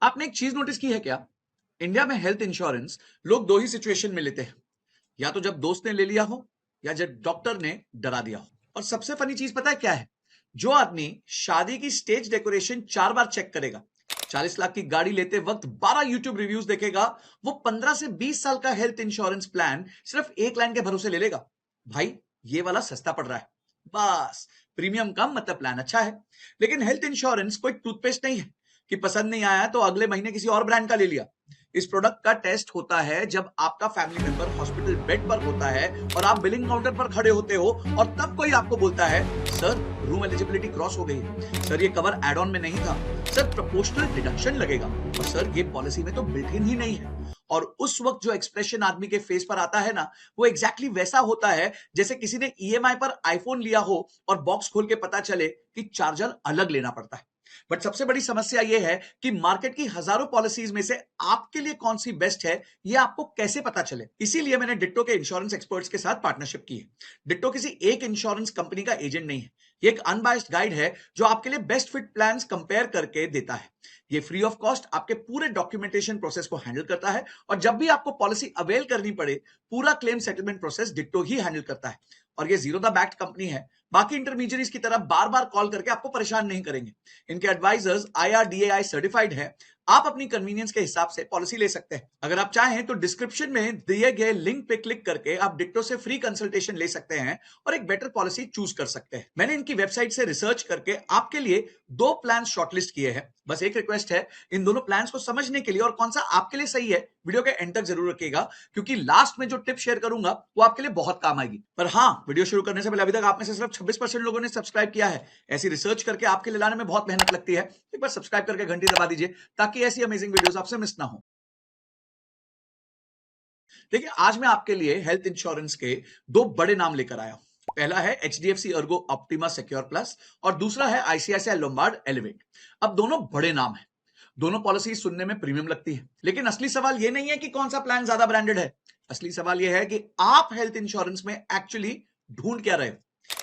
आपने एक चीज नोटिस की है क्या? इंडिया में हेल्थ इंश्योरेंस लोग दो ही सिचुएशन में लेते हैं, या तो जब दोस्त ने ले लिया हो या जब डॉक्टर ने डरा दिया हो। और सबसे फनी चीज पता है क्या है? जो आदमी शादी की स्टेज डेकोरेशन 4 बार चेक करेगा, 40 लाख की गाड़ी लेते वक्त 12 यूट्यूब रिव्यूज देखेगा, वो 15 से 20 साल का हेल्थ इंश्योरेंस प्लान सिर्फ एक लाइन के भरोसे ले लेगा। भाई, ये वाला सस्ता पड़ रहा है, बस प्रीमियम कम मतलब प्लान अच्छा है। लेकिन हेल्थ इंश्योरेंस कोई टूथपेस्ट नहीं है कि पसंद नहीं आया तो अगले महीने किसी और ब्रांड का ले लिया। इस प्रोडक्ट का टेस्ट होता है जब आपका फैमिली मेंबर हॉस्पिटल बेड पर होता है और आप बिलिंग काउंटर पर खड़े होते हो, और तब कोई आपको बोलता है, सर रूम एलिजिबिलिटी क्रॉस हो गई है, सर ये कवर एड ऑन में नहीं था, सर प्रोपोर्शनल डिडक्शन लगेगा, और सर ये पॉलिसी में तो बिल्ट इन ही नहीं है। और उस वक्त जो एक्सप्रेशन आदमी के फेस पर आता है ना, वो एग्जैक्टली वैसा होता है जैसे किसी ने ईएमआई पर आईफोन लिया हो और बॉक्स खोल के पता चले कि चार्जर अलग लेना पड़ता है। बट सबसे बड़ी समस्या यह है कि मार्केट की हजारों पॉलिसीज में से आपके लिए कौन सी बेस्ट है, यह आपको कैसे पता चले। इसीलिए मैंने डिट्टो के इंश्योरेंस एक्सपर्ट्स के साथ पार्टनरशिप की है। डिट्टो किसी एक इंश्योरेंस कंपनी का एजेंट नहीं है, ये एक अनबायस्ड गाइड है जो आपके लिए बेस्ट फिट प्लान्स कंपेयर करके देता है। ये फ्री ऑफ कॉस्ट आपके पूरे डॉक्यूमेंटेशन प्रोसेस को हैंडल करता है, और जब भी आपको पॉलिसी अवेल करनी पड़े, पूरा क्लेम सेटलमेंट प्रोसेस डिट्टो ही हैंडल करता है। और ये जीरो द बैक्ड कंपनी है, बाकी इंटरमीडियरीज की तरह बार बार कॉल करके आपको परेशान नहीं करेंगे। इनके एडवाइजर्स IRDAI सर्टिफाइड हैं। आप अपनी कन्वीनियंस के हिसाब से पॉलिसी ले सकते हैं। अगर आप चाहें तो डिस्क्रिप्शन में दिए गए लिंक पे क्लिक करके आप डिट्टो से फ्री कंसल्टेशन ले सकते हैं और एक बेटर पॉलिसी चूज कर सकते हैं। मैंने इनकी वेबसाइट से रिसर्च करके आपके लिए 2 प्लान शॉर्टलिस्ट किए हैं। बस एक रिक्वेस्ट है, इन दोनों प्लान्स को समझने के लिए और कौन सा आपके लिए सही है, वीडियो के एंड तक जरूर रखिएगा, क्योंकि लास्ट में जो टिप शेयर करूंगा वो आपके लिए बहुत काम आएगी। पर हाँ, वीडियो शुरू करने से पहले अभी तक आप में से सिर्फ 26% लोगों ने सब्सक्राइब किया है। ऐसी रिसर्च करके आपके लिए लाने में बहुत मेहनत लगती है। एक बार सब्सक्राइब करके घंटी दबा दीजिए ताकि ऐसी अमेजिंग वीडियोस आपसे मिस ना हो। देखिए, आज मैं आपके लिए हेल्थ इंश्योरेंस के 2 बड़े नाम लेकर आया हूं। पहला है HDFC Ergo Optima Secure plus और दूसरा है ICICI लोम्बार्ड एलिवेट। अब दोनों बड़े नाम हैं, दोनों पॉलिसी सुनने में प्रीमियम लगती है, लेकिन असली सवाल यह नहीं है कि कौन सा प्लान ज्यादा ब्रांडेड है। असली सवाल यह है कि आप हेल्थ इंश्योरेंस में एक्चुअली ढूंढ क्या रहे हो।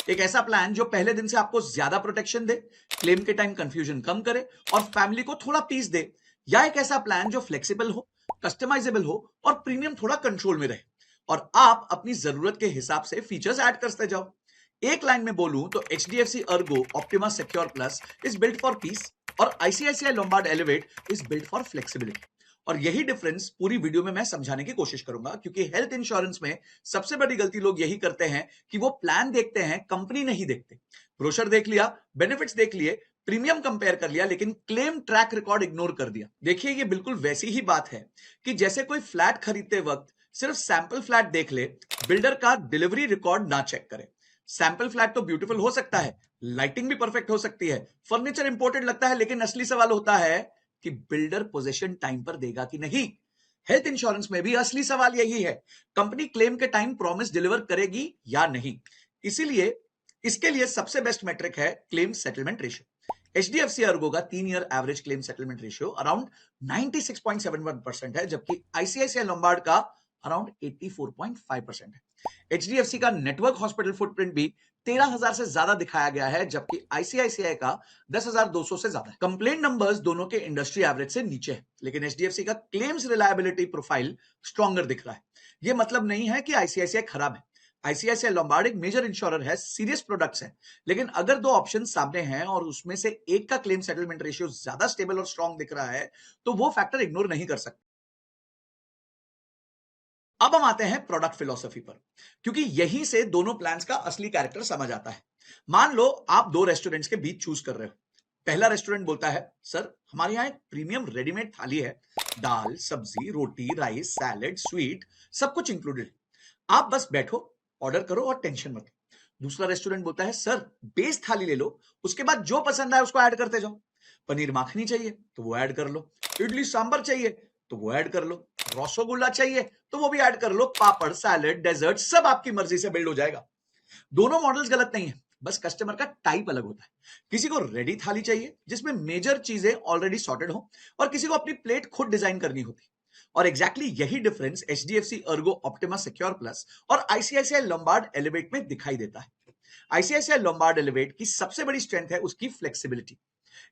एक ऐसा प्लान जो पहले दिन से आपको ज्यादा प्रोटेक्शन दे, क्लेम के टाइम कंफ्यूजन कम करे और फैमिली को थोड़ा पीस दे, या एक ऐसा प्लान जो फ्लेक्सिबल हो, कस्टमाइजेबल हो और प्रीमियम थोड़ा कंट्रोल में रहे, और आप अपनी जरूरत के हिसाब से फीचर्स ऐड करते जाओ। एक लाइन में बोलूं तो HDFC Ergo Optima Secure plus is built for piece और ICICI Lombard elevate is built for flexibility. और यही डिफरेंस पूरी वीडियो में मैं समझाने की कोशिश करूंगा, क्योंकि हेल्थ इंश्योरेंस में सबसे बड़ी गलती लोग यही करते हैं कि वो प्लान देखते हैं, कंपनी नहीं देखते। ब्रोशर देख लिया, बेनिफिट्स देख लिए, प्रीमियम कंपेयर कर लिया, लेकिन क्लेम ट्रैक रिकॉर्ड इग्नोर कर दिया। देखिए, ये बिल्कुल वैसी ही बात है कि जैसे कोई फ्लैट खरीदते वक्त सिर्फ सैंपल फ्लैट देख ले, बिल्डर का डिलीवरी रिकॉर्ड ना चेक करे। सैंपल फ्लैट तो ब्यूटीफुल हो सकता है, लाइटिंग भी परफेक्ट हो सकती है, फर्नीचर इंपोर्टेड लगता है, लेकिन असली सवाल होता है कि बिल्डर पोजीशन टाइम पर देगा कि नहीं। हेल्थ इंश्योरेंस में भी असली सवाल यही है, कंपनी क्लेम के टाइम प्रॉमिस डिलीवर करेगी या नहीं। इसीलिए इसके लिए सबसे बेस्ट मेट्रिक है claim settlement ratio. HDFC Ergo का 3 year average claim settlement ratio around 96.71% है, जबकि ICICI लोम्बार्ड का अराउंड 84.5% है। HDFC का नेटवर्क हॉस्पिटल फुटप्रिंट भी 13,000 से ज्यादा दिखाया गया है, जबकि ICICI का 10,200 से ज्यादा है। कंप्लेंट नंबर्स दोनों के इंडस्ट्री एवरेज से नीचे है, लेकिन HDFC का क्लेम्स रिलायबिलिटी प्रोफाइल स्ट्रॉन्गर दिख रहा है। यह मतलब नहीं है कि ICICI खराब है। ICICI लोम्बार्ड एक मेजर इंश्योरर है, सीरियस प्रोडक्ट्स हैं, लेकिन अगर 2 ऑप्शन सामने हैं और उसमें से एक का क्लेम सेटलमेंट रेशियो ज्यादा स्टेबल और स्ट्रॉन्ग दिख रहा है, तो वो फैक्टर इग्नोर नहीं कर सकते। अब हम आते हैं प्रोडक्ट फिलॉसफी पर, क्योंकि यहीं से दोनों प्लान्स का असली कैरेक्टर समझ आता है। मान लो आप 2 रेस्टोरेंट्स के बीच चूज कर रहे हो। पहला रेस्टोरेंट बोलता है, सर हमारे यहाँ एक प्रीमियम रेडीमेड थाली है, दाल सब्जी रोटी राइस सैलेड स्वीट सब कुछ इंक्लूडेड। आप बस बैठो, ऑर्डर करो और टेंशन मत लो। दूसरा रेस्टोरेंट बोलता है, सर बेस थाली ले लो, उसके बाद जो पसंद आए उसको ऐड करते जाओ। पनीर माखनी चाहिए तो वो ऐड कर लो, इडली सांबर चाहिए तो वो ऐड कर लो, रसगुल्ला चाहिए तो वो भी ऐड कर लो, पापड़ सैलेड डेजर्ट सब आपकी मर्जी से बिल्ड हो जाएगा। दोनों मॉडल्स गलत नहीं है, बस कस्टमर का टाइप अलग होता है। किसी को रेडी थाली चाहिए जिसमें मेजर चीजें ऑलरेडी सॉर्टेड हो, और किसी को अपनी प्लेट खुद डिजाइन करनी होती। और एग्जैक्टली यही difference HDFC Ergo Optima Secure plus और ICICI लोम्बार्ड एलिवेट में दिखाई देता है। ICICI लोम्बार्ड एलिवेट की सबसे बड़ी स्ट्रेंथ है उसकी फ्लेक्सिबिलिटी।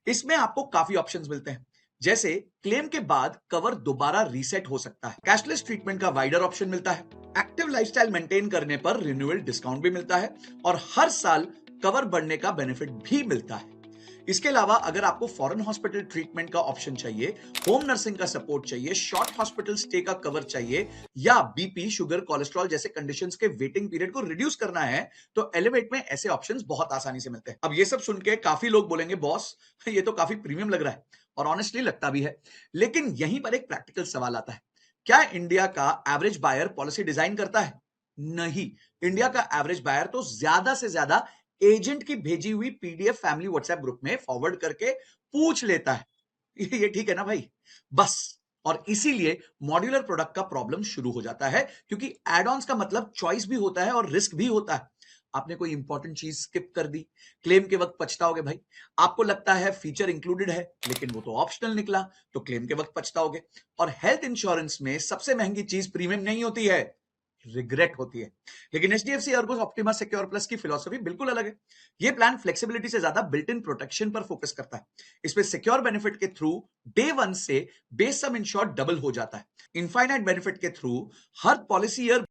इसमें आपको काफी ऑप्शंस मिलते हैं, जैसे क्लेम के बाद कवर दोबारा रीसेट हो सकता है, कैशलेस ट्रीटमेंट का वाइडर ऑप्शन मिलता है, एक्टिव लाइफस्टाइल मेंटेन करने पर रिन्यूअल डिस्काउंट भी मिलता है और हर साल कवर बढ़ने का बेनिफिट भी मिलता है। इसके अलावा अगर आपको फॉरेन हॉस्पिटल ट्रीटमेंट का ऑप्शन चाहिए, होम नर्सिंग का सपोर्ट चाहिए, शॉर्ट हॉस्पिटल स्टे का कवर चाहिए या बीपी, शुगर, कोलेस्ट्रॉल जैसे कंडीशंस के वेटिंग पीरियड को रिड्यूस करना है, तो एलिवेट में ऐसे ऑप्शंस बहुत आसानी से मिलते हैं। अब ये सब सुन के काफी लोग बोलेंगे, बॉस ये तो काफी प्रीमियम लग रहा है, और ऑनेस्टली लगता भी है। लेकिन यहीं पर एक प्रैक्टिकल सवाल आता है, क्या इंडिया का एवरेज बायर पॉलिसी डिजाइन करता है? नहीं। इंडिया का एवरेज बायर तो ज्यादा से ज्यादा एजेंट की भेजी हुई पीडीएफ फैमिली व्हाट्सएप ग्रुप में फॉरवर्ड करके पूछ लेता है, ये ठीक है ना भाई, बस। और इसीलिए मॉड्यूलर प्रोडक्ट का प्रॉब्लम शुरू हो जाता है, क्योंकि एड ऑन्स का मतलब चॉइस भी होता है और रिस्क भी होता है। आपने कोई इंपॉर्टेंट चीज स्किप कर दी, क्लेम के वक्त पछताओगे भाई। आपको लगता है फीचर इंक्लूडेड है लेकिन वो तो ऑप्शनल निकला, तो क्लेम के वक्त पछताओगे। और हेल्थ इंश्योरेंस में सबसे महंगी चीज प्रीमियम नहीं होती है, रिग्रेट होती है। लेकिन HDFC ERGO Optima Secure plus की फिलॉसफी बिल्कुल अलग है। ये प्लान फ्लेक्सिबिलिटी से ज्यादा बिल्ट इन प्रोटेक्शन पर फोकस करता है। इसमें सिक्योर बेनिफिट के थ्रू डे वन से बेस सम इंश्योर्ड डबल हो जाता है। इनफाइनाइट बेनिफिट के थ्रू हर पॉलिसी ईयर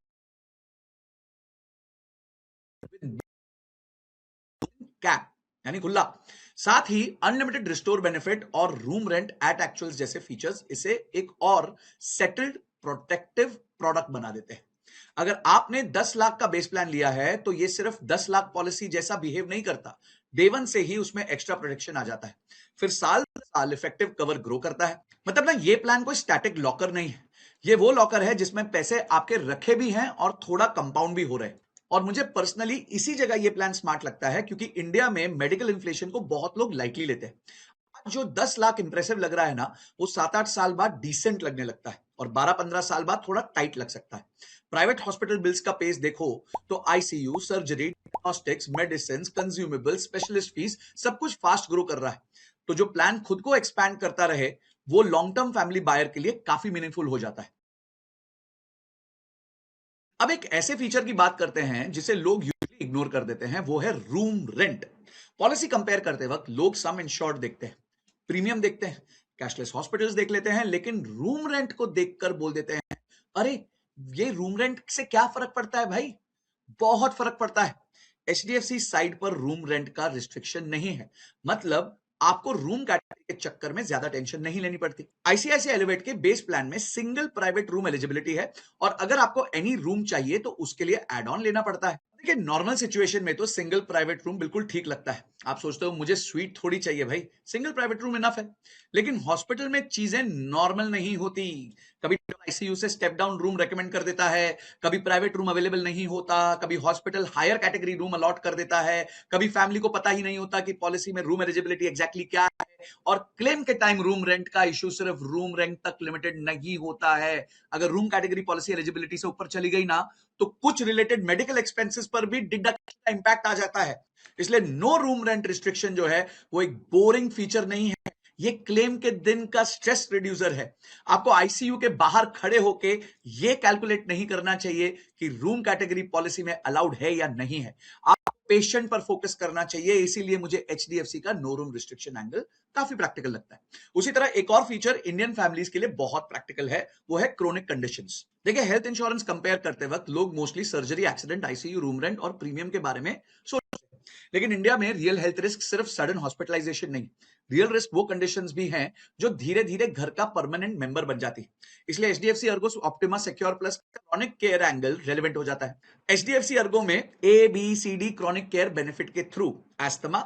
कैप यानी खुला, साथ ही अनलिमिटेड रिस्टोर बेनिफिट और रूम रेंट एट एक्चुअल्स जैसे फीचर्स इसे एक और सेटल्ड प्रोटेक्टिव प्रोडक्ट बना देते हैं। अगर आपने 10 लाख का बेस प्लान लिया है तो ये सिर्फ 10 लाख पॉलिसी जैसा बिहेव नहीं करता। डे वन से ही उसमें एक्स्ट्रा प्रोटेक्शन आ जाता है, फिर साल साल इफेक्टिव कवर ग्रो करता है। मतलब ना, ये प्लान कोई स्टैटिक लॉकर नहीं है, ये वो लॉकर है जिसमें पैसे आपके रखे भी हैं और थोड़ा कंपाउंड भी हो रहे हैं। और मुझे पर्सनली इसी जगह ये प्लान स्मार्ट लगता है, क्योंकि इंडिया में मेडिकल इन्फ्लेशन को बहुत लोग लाइटली लेते हैं। आज जो 10 लाख इंप्रेसिव लग रहा है ना, वो 7-8 साल बाद डिसेंट लगने लगता है और 12-15 साल बाद थोड़ा टाइट लग सकता है। प्राइवेट हॉस्पिटल बिल्स का पेस देखो तो ICU, surgery, diagnostics, medicine, consumable, specialist fees सब कुछ फास्ट ग्रो कर रहा है। तो जो प्लान खुद को एक्सपैंड करता रहे, वो लॉन्ग टर्म फैमिली बायर के लिए काफी मीनिंगफुल हो जाता है। अब एक ऐसे फीचर की बात करते हैं जिसे लोग यूजुअली इग्नोर कर देते हैं, वो है रूम रेंट। पॉलिसी कंपेयर करते वक्त लोग सम इंश्योर्ड देखते हैं, प्रीमियम देखते हैं, कैशलेस हॉस्पिटल्स देख लेते हैं, लेकिन रूम रेंट को देखकर बोल देते हैं, अरे ये रूम रेंट से क्या फर्क पड़ता है भाई? बहुत फर्क पड़ता है। एचडीएफसी साइड पर रूम रेंट का रिस्ट्रिक्शन नहीं है, मतलब आपको रूम कैटेगरी के चक्कर में ज्यादा टेंशन नहीं लेनी पड़ती। आईसीआईसीआई एलिवेट के बेस प्लान में सिंगल प्राइवेट रूम एलिजिबिलिटी है, और अगर आपको एनी रूम चाहिए तो उसके लिए एड ऑन लेना पड़ता है। देखिए, नॉर्मल सिचुएशन में तो सिंगल प्राइवेट रूम बिल्कुल ठीक लगता है। आप सोचते हो मुझे स्वीट थोड़ी चाहिए भाई, सिंगल प्राइवेट रूम इनफ है। लेकिन हॉस्पिटल में चीजें नॉर्मल नहीं होती। कभी आईसीयू से स्टेप डाउन रूम रेकमेंड कर देता है, कभी प्राइवेट रूम अवेलेबल नहीं होता, कभी hospital higher category room allot कर देता है, कभी फैमिली को पता ही नहीं होता कि पॉलिसी में रूम एलिजिबिलिटी एग्जैक्टली क्या है। और क्लेम के टाइम रूम रेंट का इशू सिर्फ रूम रेंट तक लिमिटेड नहीं होता है। अगर रूम कैटेगरी पॉलिसी एलिजिबिलिटी से ऊपर चली गई ना, तो कुछ रिलेटेड मेडिकल एक्सपेंसेस पर भी डिडक्शन का इंपैक्ट आ जाता है। इसलिए नो रूम रेंट रिस्ट्रिक्शन जो है वो एक बोरिंग फीचर नहीं है, ये क्लेम के दिन का स्ट्रेस रिड्यूसर है। आपको आईसीयू के बाहर खड़े होके ये कैलकुलेट नहीं करना चाहिए कि रूम कैटेगरी पॉलिसी में अलाउड है या नहीं है। आप पेशेंट पर फोकस करना चाहिए। इसीलिए मुझे एचडीएफसी का नो रूम रिस्ट्रिक्शन एंगल काफी प्रैक्टिकल लगता है। उसी तरह एक और फीचर इंडियन फैमिलीज के लिए बहुत प्रैक्टिकल है, वो है क्रोनिक कंडीशंस। देखिए, हेल्थ इंश्योरेंस कंपेयर करते वक्त लोग mostly surgery, accident, ICU, room rent और प्रीमियम के बारे में सोचते हैं। लेकिन इंडिया में रियल हेल्थ रिस्क सिर्फ सडन हॉस्पिटलाइजेशन नहीं, रियल रिस्क वो कंडीशंस भी हैं जो धीरे धीरे घर का परमानेंट मेंबर बन जाती है। इसलिए HDFC ERGO Optima Secure plus chronic care angle relevant हो जाता है। एचडीएफसी अर्गो में A B C D chronic care benefit के through asthma,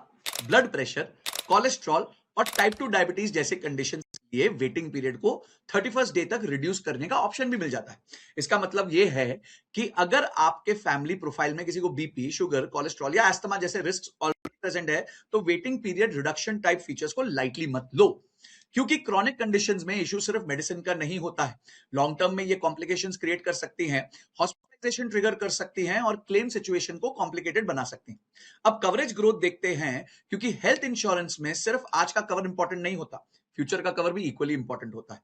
blood pressure, cholesterol और टाइप 2 डायबिटीज जैसे कंडीशन के लिए वेटिंग पीरियड को 31st डे तक रिड्यूस करने का ऑप्शन भी मिल जाता है। इसका मतलब यह है कि अगर आपके फैमिली प्रोफाइल में किसी को बीपी, शुगर, कोलेस्ट्रॉल या अस्थमा जैसे रिस्क ऑलरेडी प्रेजेंट है, तो waiting period reduction type features को लाइटली मत लो। क्योंकि क्रॉनिक कंडीशंस में इशू सिर्फ मेडिसिन का नहीं होता है, लॉन्ग टर्म में ये कॉम्प्लिकेशंस क्रिएट कर सकती हैं, हॉस्पिटलाइजेशन ट्रिगर कर सकती हैं और क्लेम सिचुएशन को कॉम्प्लिकेटेड बना सकती हैं। अब कवरेज ग्रोथ देखते हैं, क्योंकि हेल्थ इंश्योरेंस में सिर्फ आज का कवर इंपॉर्टेंट नहीं होता, फ्यूचर का कवर भी इक्वली इंपॉर्टेंट होता है।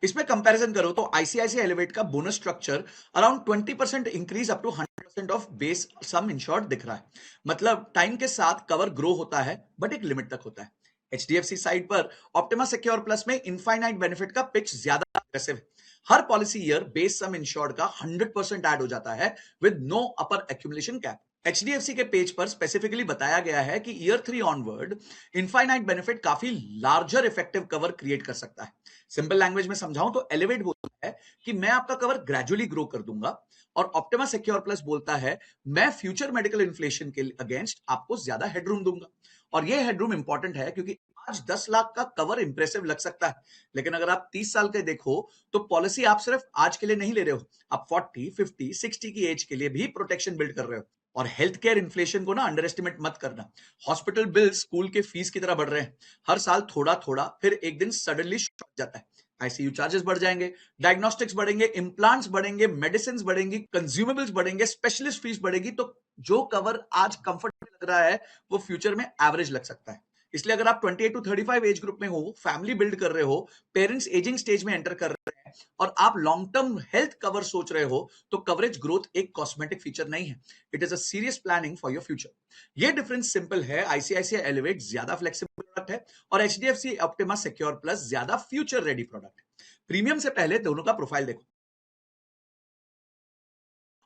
इसमें कंपैरिजन करो तो आईसीआईसीआई एलिवेट का bonus structure around 20% increase up to 100% of base sum insured दिख रहा है। मतलब टाइम के साथ कवर ग्रो होता है, बट एक लिमिट तक होता है। एचडीएफसी साइड पर ऑप्टिमा सिक्योर प्लस में इनफाइनाइट बेनिफिट का पिच ज्यादा अग्रेसिव है। हर policy year base sum insured का 100% ऐड हो जाता है with no upper accumulation cap. HDFC के पेज पर स्पेसिफिकली बताया गया है कि ईयर 3 ऑनवर्ड इनफाइनाइट बेनिफिट काफी लार्जर इफेक्टिव कवर क्रिएट कर सकता है। सिंपल लैंग्वेज में समझाऊं तो एलिवेट बोलता है कि मैं आपका कवर ग्रेजुअली ग्रो कर दूंगा, और ऑप्टिमा सिक्योर प्लस बोलता है मैं फ्यूचर मेडिकल इन्फ्लेशन के अगेंस्ट आपको ज्यादा हेडरूम दूंगा। और ये हेडरूम इंपॉर्टेंट है क्योंकि आज 10 लाख का कवर इंप्रेसिव लग सकता है, लेकिन अगर आप 30 साल के देखो तो पॉलिसी आप सिर्फ आज के लिए नहीं ले रहे हो, आप 40, 50, 60 की एज के लिए भी प्रोटेक्शन बिल्ड कर रहे हो। और हेल्थ केयर इन्फ्लेशन को ना अंडर एस्टिमेट मत करना। हॉस्पिटल बिल स्कूल के फीस की तरह बढ़ रहे हैं, हर साल थोड़ा थोड़ा, फिर एक दिन सडनली शॉक जाता है। आईसीयू चार्जेस बढ़ जाएंगे, डायग्नोस्टिक्स बढ़ेंगे, इम्प्लांट्स बढ़ेंगे, मेडिसिन बढ़ेंगी, कंज्यूमेबल्स बढ़ेंगे, स्पेशलिस्ट फीस बढ़ेगी। तो जो कवर आज कंफर्टेबल लग रहा है वो फ्यूचर में एवरेज लग सकता है। इसलिए अगर आप 28 टू 35 एज ग्रुप में हो, फैमिली बिल्ड कर रहे हो, पेरेंट्स एजिंग स्टेज में एंटर कर रहे हैं और आप लॉन्ग टर्म हेल्थ कवर सोच रहे हो, तो कवरेज ग्रोथ एक कॉस्मेटिक फीचर नहीं है, it is a serious planning for your future. ये डिफरेंस सिंपल है, आईसीआईसीआई एलिवेट ज्यादा फ्लेक्सिबल प्रोडक्ट है और एचडीएफसी ऑप्टिमा सिक्योर प्लस ज्यादा फ्यूचर रेडी प्रोडक्ट है। प्रीमियम से पहले दोनों का प्रोफाइल देखो।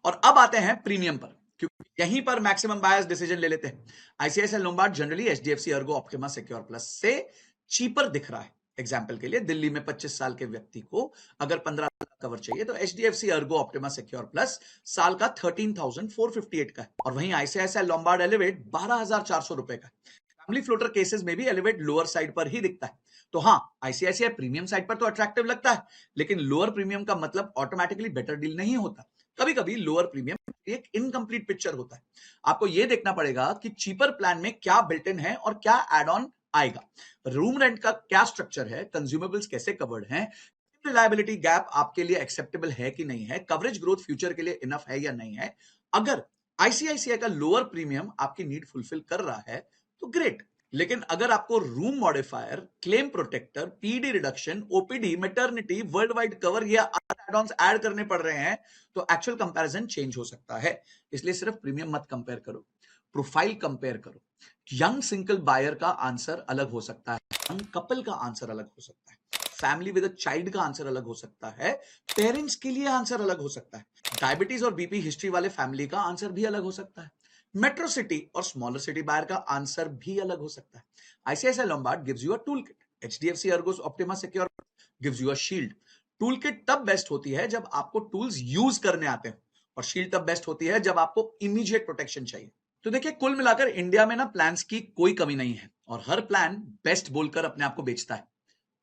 और अब आते हैं प्रीमियम पर, क्योंकि यहीं पर मैक्सिमम बायर्स डिसीजन ले लेते हैं। ICICI Lombard generally HDFC ERGO Optima Secure plus से चीपर दिख रहा है। एग्जाम्पल के लिए दिल्ली में 25 साल के व्यक्ति को अगर 15 लाख कवर चाहिए तो HDFC ERGO Optima Secure plus साल का 13,458 का है, और वहीं आईसीआईसीआई लोम्बार्ड एलिवेट 12,400 रुपए का है। फैमिली फ्लोटर केसेस में भी एलिवेट लोअर साइड पर ही दिखता है। तो हाँ, आईसीआईसीआई प्रीमियम साइड पर तो अट्रैक्टिव लगता है, लेकिन लोअर प्रीमियम का मतलब ऑटोमेटिकली बेटर डील नहीं होता। कभी कभी लोअर प्रीमियम एक इनकम्प्लीट पिक्चर होता है। आपको यह देखना पड़ेगा कि चीपर प्लान में क्या बिल्ट इन है और क्या एड ऑन आएगा, रूम रेंट का क्या स्ट्रक्चर है, कंज्यूमेबल्स कैसे कवर्ड हैं, रिलायबिलिटी गैप आपके लिए एक्सेप्टेबल है कि नहीं है, कवरेज ग्रोथ फ्यूचर के लिए इनफ है या नहीं है। अगर आईसीआईसीआई का लोअर प्रीमियम आपकी नीड फुलफिल कर रहा है तो ग्रेट, लेकिन अगर आपको room modifier, claim protector, PD reduction, OPD, maternity, world wide cover या एड-ऑन्स ऐड करने पड़ रहे हैं तो एक्चुअल कंपैरिजन चेंज हो सकता है। इसलिए सिर्फ प्रीमियम मत कंपेयर करो, प्रोफाइल कंपेयर करो। यंग सिंगल बायर का आंसर अलग हो सकता है, यंग कपल का आंसर अलग हो सकता है, फैमिली विद अ चाइल्ड का आंसर अलग हो सकता है, पेरेंट्स के लिए आंसर अलग हो सकता है, डायबिटीज और बीपी हिस्ट्री वाले फैमिली का आंसर भी अलग हो सकता है, मेट्रो सिटी और स्मॉलर सिटी बायर का आंसर भी अलग हो सकता है। ICICI Lombard gives you a tool kit, HDFC Argos optima secure gives you a shield. Tool kit तब बेस्ट होती है जब आपको टूल्स यूज करने आते हैं, और शील्ड तब बेस्ट होती है जब आपको इमीडिएट प्रोटेक्शन चाहिए। तो देखिए, कुल मिलाकर इंडिया में ना प्लान्स की कोई कमी नहीं है, और हर प्लान बेस्ट बोलकर अपने आप को बेचता है।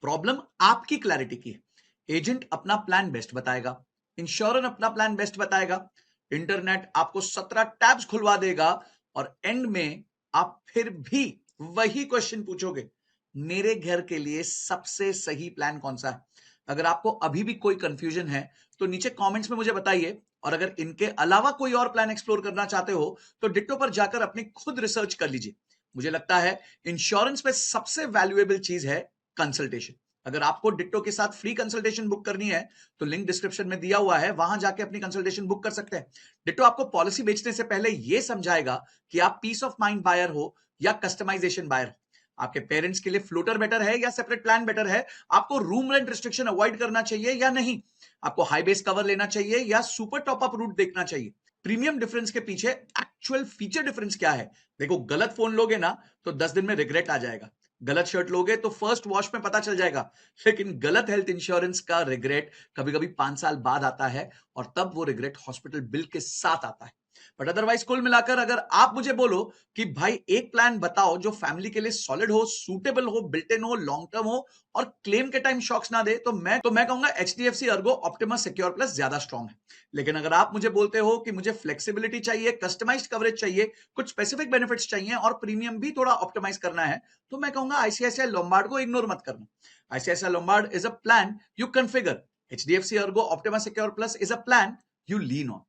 प्रॉब्लम आपकी क्लैरिटी की है। एजेंट अपना प्लान बेस्ट बताएगा, इंश्योरर अपना प्लान बेस्ट बताएगा, इंटरनेट आपको 17 टैब्स खुलवा देगा, और एंड में आप फिर भी वही क्वेश्चन पूछोगे, मेरे घर के लिए सबसे सही प्लान कौन सा है। अगर आपको अभी भी कोई कंफ्यूजन है तो नीचे कमेंट्स में मुझे बताइए, और अगर इनके अलावा कोई और प्लान एक्सप्लोर करना चाहते हो तो डिट्टो पर जाकर अपनी खुद रिसर्च कर लीजिए। मुझे लगता है इंश्योरेंस में सबसे वैल्यूएबल चीज है कंसल्टेशन। अगर आपको डिट्टो के साथ फ्री कंसल्टेशन बुक करनी है तो लिंक डिस्क्रिप्शन में दिया हुआ है, वहां जाके अपनी कंसल्टेशन बुक कर सकते हैं। डिट्टो आपको पॉलिसी बेचने से पहले यह समझाएगा कि आप पीस ऑफ माइंड बायर हो या कस्टमाइजेशन बायर हो, आपके पेरेंट्स के लिए फ्लोटर बेटर है या सेपरेट प्लान बेटर है, आपको रूम रेंट रिस्ट्रिक्शन अवॉइड करना चाहिए या नहीं, आपको हाई बेस कवर लेना चाहिए या सुपर टॉप अप रूट देखना चाहिए। प्रीमियम डिफरेंस के पीछे एक्चुअल फीचर डिफरेंस क्या है। देखो, गलत फोन लोगे ना तो 10 दिन में रिग्रेट आ जाएगा, गलत शर्ट लोगे तो फर्स्ट वॉश में पता चल जाएगा, लेकिन गलत हेल्थ इंश्योरेंस का रिग्रेट कभी कभी 5 साल बाद आता है, और तब वो रिग्रेट हॉस्पिटल बिल के साथ आता है। बट अदरवाइज कुल मिलाकर अगर आप मुझे बोलो कि भाई एक प्लान बताओ जो फैमिली के लिए सॉलिड हो, सूटेबल हो, बिल्ट इन हो, लॉन्ग टर्म हो और क्लेम के टाइम शॉक्स ना दे, तो मैं कहूंगा HDFC ERGO Optima Secure plus ज्यादा स्ट्रॉन्ग है। लेकिन अगर आप मुझे बोलते हो कि मुझे फ्लेक्सिबिलिटी चाहिए, कस्टमाइज्ड कवरेज चाहिए, कुछ स्पेसिफिक बेनिफिट्स चाहिए और प्रीमियम भी थोड़ा ऑप्टिमाइज करना है, तो मैं कहूंगा आईसीआईसीआई लोम्बार्ड को इग्नोर मत करना। ICICI Lombard is a plan you configure, HDFC ERGO Optima Secure plus is a plan you lean on.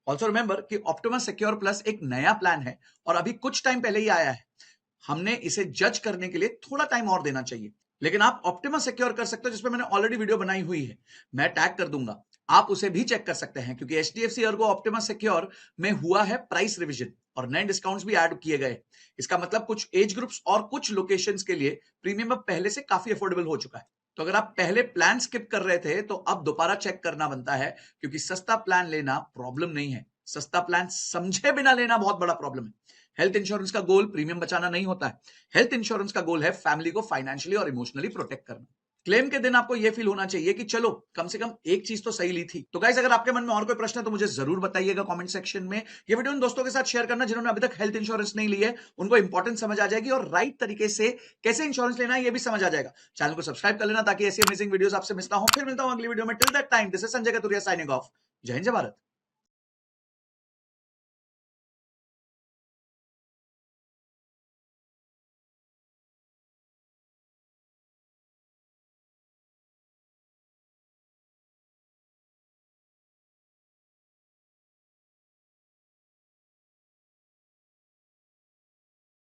Also remember कि ऑप्टिमा सिक्योर प्लस एक नया प्लान है और अभी कुछ टाइम पहले ही आया है, हमने इसे जज करने के लिए थोड़ा टाइम और देना चाहिए। लेकिन आप ऑप्टिमा सिक्योर कर सकते हो, जिसमें मैंने ऑलरेडी वीडियो बनाई हुई है, मैं टैग कर दूंगा, आप उसे भी चेक कर सकते हैं, क्योंकि एचडीएफसी अर्गो ऑप्टिमा सिक्योर में हुआ है प्राइस रिवीजन। और नए डिस्काउंट्स भी ऐड किए गए। इसका मतलब कुछ एज ग्रुप्स और कुछ लोकेशंस के लिए प्रीमियम अब पहले से काफी अफोर्डेबल हो चुका है। तो अगर आप पहले प्लान स्किप कर रहे थे तो अब दोबारा चेक करना बनता है, क्योंकि सस्ता प्लान लेना प्रॉब्लम नहीं है, सस्ता प्लान समझे बिना लेना बहुत बड़ा प्रॉब्लम है। हेल्थ इंश्योरेंस का गोल प्रीमियम बचाना नहीं होता है। हेल्थ इंश्योरेंस का गोल है फैमिली को फाइनेंशियली और इमोशनली प्रोटेक्ट करना। क्लेम के दिन आपको यह फील होना चाहिए कि चलो कम से कम एक चीज तो सही ली थी। तो गाइस, अगर आपके मन में और कोई प्रश्न है तो मुझे जरूर बताइएगा कमेंट सेक्शन में। ये वीडियो उन दोस्तों के साथ शेयर करना जिन्होंने अभी तक हेल्थ इंश्योरेंस नहीं ली है, उनको इंपॉर्टेंट समझ आ जाएगी और राइट तरीके से कैसे इंश्योरेंस लेना है ये भी समझ आ जाएगा। चैनल को सब्सक्राइब कर लेना ताकि ऐसी अमेजिंग वीडियोस आपसे मिस ना हो। फिर मिलता हूं अगली वीडियो में। Till that time, this is Sanjay Katuria signing off. जय हिंद, जय भारत।